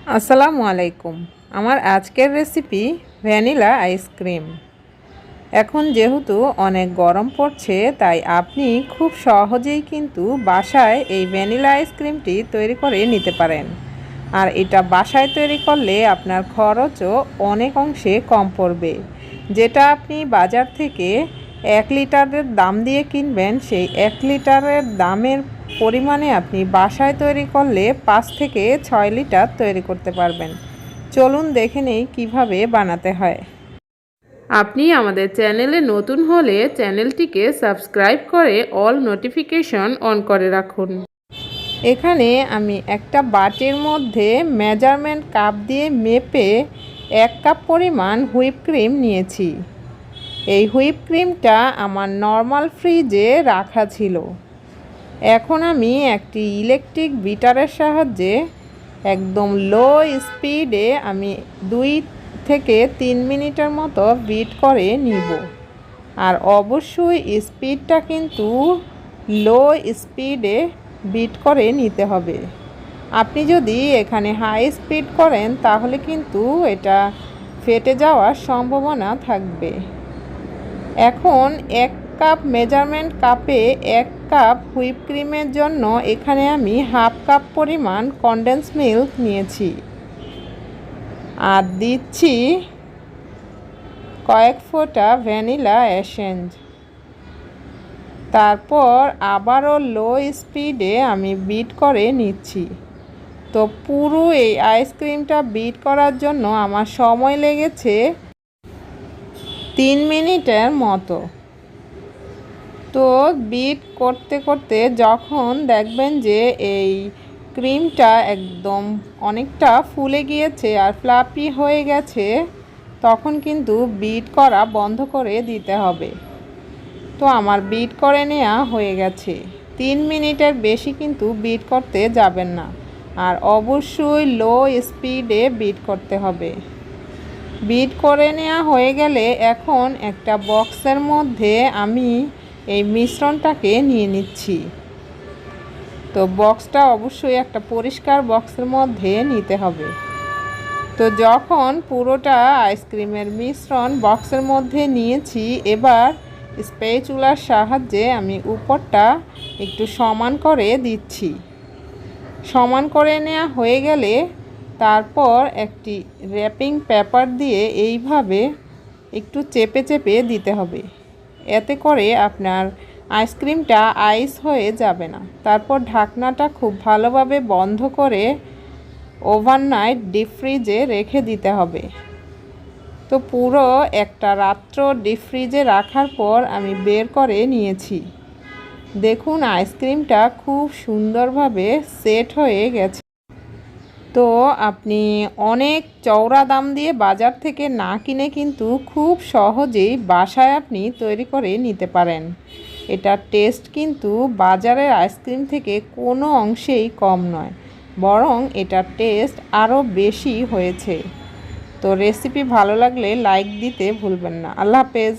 আসসালামু আলাইকুম। আমার আজকের রেসিপি ভ্যানিলা আইসক্রিম। এখন যেহেতু অনেক গরম পড়ছে, তাই আপনি খুব সহজেই কিন্তু বাসায় এই ভ্যানিলা আইসক্রিমটি তৈরি করে নিতে পারেন। আর এটা বাসায় তৈরি করলে আপনার খরচও অনেক অংশে কম পড়বে। যেটা আপনি বাজার থেকে 1 লিটারের দাম দিয়ে কিনবেন, সেই 1 লিটারের দামের পরিমাণে আপনি বাসায় তৈরি করলে 5 থেকে 6 লিটার তৈরি করতে পারবেন। চলুন দেখে নেই কীভাবে বানাতে হয়। আপনি আমাদের চ্যানেলে নতুন হলে চ্যানেলটিকে সাবস্ক্রাইব করে অল নোটিফিকেশন অন করে রাখুন। এখানে আমি একটা বাটির মধ্যে মেজারমেন্ট কাপ দিয়ে মেপে 1 কাপ পরিমাণ হুইপ ক্রিম নিয়েছি। এই হুইপ ক্রিমটা আমার নর্মাল ফ্রিজে রাখা ছিল। এখন আমি একটি ইলেকট্রিক বিটারের সাহায্যে একদম লো স্পিডে আমি 2 থেকে 3 মিনিটের মতো বিট করে নিব। আর অবশ্যই স্পিডটা কিন্তু লো স্পিডে বিট করে নিতে হবে। আপনি যদি এখানে হাই স্পিড করেন তাহলে কিন্তু এটা ফেটে যাওয়ার সম্ভাবনা থাকবে। এখন 1 কাপ মেজারমেন্ট কাপে 1 কাপ হুইপ ক্রিমের জন্য এখানে আমি হাফ কাপ পরিমাণ কনডেন্স মিল্ক নিয়েছি। আর দিচ্ছি কয়েক ফোঁটা ভ্যানিলা এসেন্স। তারপর আবারও লো স্পিডে আমি বিট করে নিচ্ছি। তো পুরো এই আইসক্রিমটা বিট করার জন্য আমার সময় লেগেছে 3 মিনিটের মতো। তো বিট করতে করতে যখন দেখবেন যে এই ক্রিমটা একদম অনেকটা ফুলে গিয়েছে আর ফ্লাফি হয়ে গেছে, তখন কিন্তু বিট করা বন্ধ করে দিতে হবে। তো আমার বিট করে নেওয়া হয়ে গেছে। 3 মিনিটের বেশি কিন্তু বিট করতে যাবেন না, আর অবশ্যই লো স্পিডে বিট করতে হবে। বিট করে নেওয়া হয়ে গেলে এখন একটা বক্সের মধ্যে আমি এই মিশ্রণটাকে নিয়ে নিচ্ছি। তো বক্সটা অবশ্যই একটা পরিষ্কার বক্সের মধ্যে নিতে হবে। তো যখন পুরোটা আইসক্রিমের মিশ্রণ বক্সের মধ্যে নিয়েছি, এবার স্প্যাচুলার সাহায্যে আমি উপরটা একটু সমান করে দিচ্ছি। সমান করে নেওয়া হয়ে গেলে তারপর একটি র্যাপিং পেপার দিয়ে এইভাবে একটু চেপে চেপে দিতে হবে। এতে করে আপনার আইসক্রিমটা আইস হয়ে যাবে না। তারপর ঢাকনাটা খুব ভালোভাবে বন্ধ করে ওভারনাইট ডিপ ফ্রিজে রেখে দিতে হবে। তো পুরো একটা রাত্র ডিপ ফ্রিজে রাখার পর আমি বের করে নিয়েছি। দেখুন আইসক্রিমটা খুব সুন্দরভাবে সেট হয়ে গেছে। তো আপনি অনেক চওড়া দাম দিয়ে বাজার থেকে না কিনে কিন্তু খুব সহজেই বাসায় আপনি তৈরি করে নিতে পারেন। এটার টেস্ট কিন্তু বাজারের আইসক্রিম থেকে কোনো অংশেই কম নয়, বরং এটার টেস্ট আরও বেশি হয়েছে। তো রেসিপি ভালো লাগলে লাইক দিতে ভুলবেন না। আল্লাহ হাফেজ।